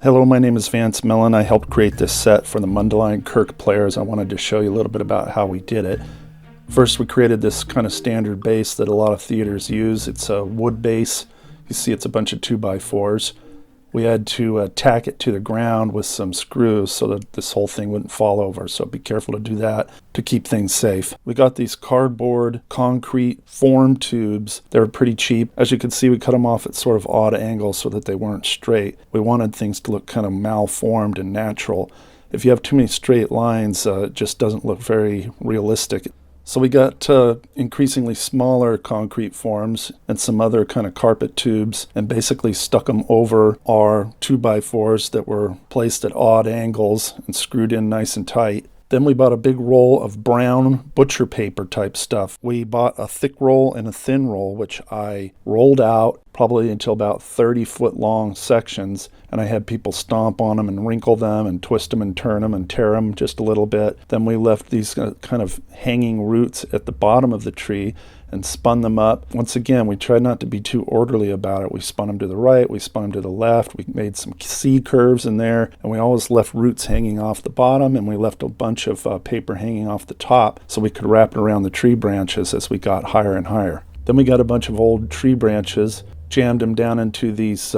Hello, my name is Vance Mellen. I helped create this set for the Mundelein Kirk players. I wanted to show you a little bit about how we did it. First, we created this kind of standard base that a lot of theaters use. It's a wood base. You see it's a bunch of 2x4s. We had to tack it to the ground with some screws so that this whole thing wouldn't fall over, so be careful to do that to keep things safe. We got these cardboard concrete form tubes. They were pretty cheap. As you can see, we cut them off at sort of odd angles so that they weren't straight. We wanted things to look kind of malformed and natural. If you have too many straight lines, it just doesn't look very realistic. So we got increasingly smaller concrete forms and some other kind of carpet tubes and basically stuck them over our 2x4s that were placed at odd angles and screwed in nice and tight. Then we bought a big roll of brown butcher paper type stuff. We bought a thick roll and a thin roll, which I rolled out probably into about 30-foot long sections, and I had people stomp on them and wrinkle them and twist them and turn them and tear them just a little bit. Then we left these kind of hanging roots at the bottom of the tree and spun them up. Once again, we tried not to be too orderly about it. We spun them to the right, we spun them to the left, we made some C curves in there, and we always left roots hanging off the bottom, and we left a bunch of paper hanging off the top so we could wrap it around the tree branches as we got higher and higher. Then we got a bunch of old tree branches, jammed them down into these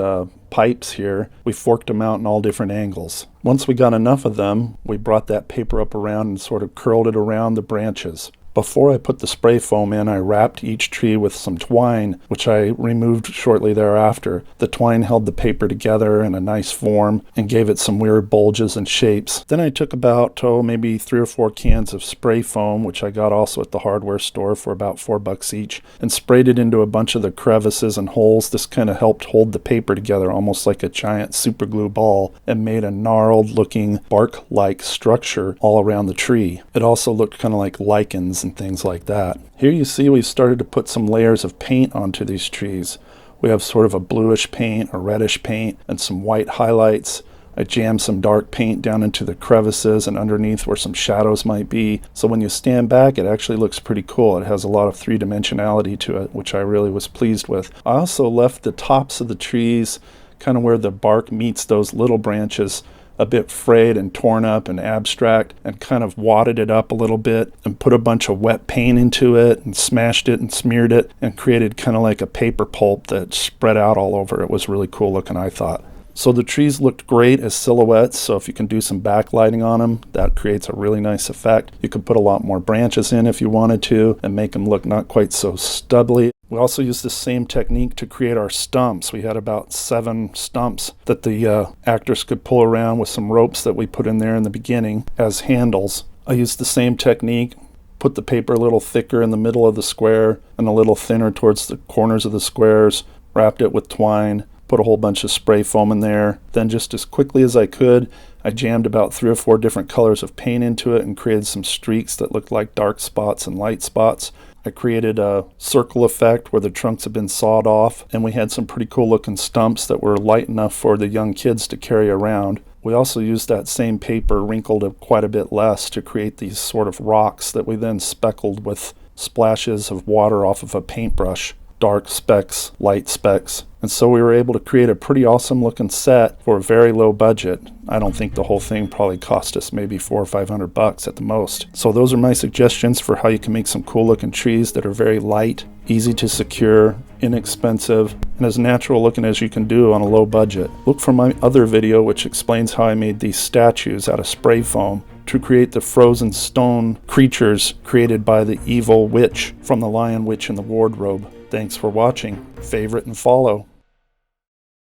pipes here. We forked them out in all different angles. Once we got enough of them, we brought that paper up around and sort of curled it around the branches. Before I put the spray foam in, I wrapped each tree with some twine, which I removed shortly thereafter. The twine held the paper together in a nice form and gave it some weird bulges and shapes. Then I took about, maybe 3 or 4 cans of spray foam, which I got also at the hardware store for about $4 each, and sprayed it into a bunch of the crevices and holes. This kind of helped hold the paper together almost like a giant super glue ball and made a gnarled looking bark-like structure all around the tree. It also looked kind of like lichens and things like that. Here you see we started to put some layers of paint onto these trees. We have sort of a bluish paint, a reddish paint, and some white highlights. I jammed some dark paint down into the crevices and underneath where some shadows might be. So when you stand back, it actually looks pretty cool. It has a lot of three-dimensionality to it, which I really was pleased with. I also left the tops of the trees, kind of where the bark meets those little branches, a bit frayed and torn up and abstract, and kind of wadded it up a little bit and put a bunch of wet paint into it and smashed it and smeared it and created kind of like a paper pulp that spread out all over. It was really cool looking, I thought. So the trees looked great as silhouettes, so if you can do some backlighting on them, that creates a really nice effect. You could put a lot more branches in if you wanted to and make them look not quite so stubbly. We also used the same technique to create our stumps. We had about 7 stumps that the actors could pull around with some ropes that we put in there in the beginning as handles. I used the same technique, put the paper a little thicker in the middle of the square and a little thinner towards the corners of the squares, wrapped it with twine, put a whole bunch of spray foam in there. Then just as quickly as I could, I jammed about 3 or 4 different colors of paint into it and created some streaks that looked like dark spots and light spots. I created a circle effect where the trunks had been sawed off, and we had some pretty cool looking stumps that were light enough for the young kids to carry around. We also used that same paper, wrinkled quite a bit less, to create these sort of rocks that we then speckled with splashes of water off of a paintbrush. Dark specks, light specks. And so we were able to create a pretty awesome looking set for a very low budget. I don't think the whole thing probably cost us maybe $400 or $500 at the most. So those are my suggestions for how you can make some cool looking trees that are very light, easy to secure, inexpensive, and as natural looking as you can do on a low budget. Look for my other video which explains how I made these statues out of spray foam to create the frozen stone creatures created by the evil witch from The Lion, Witch, and the Wardrobe. Thanks for watching. Favorite and follow.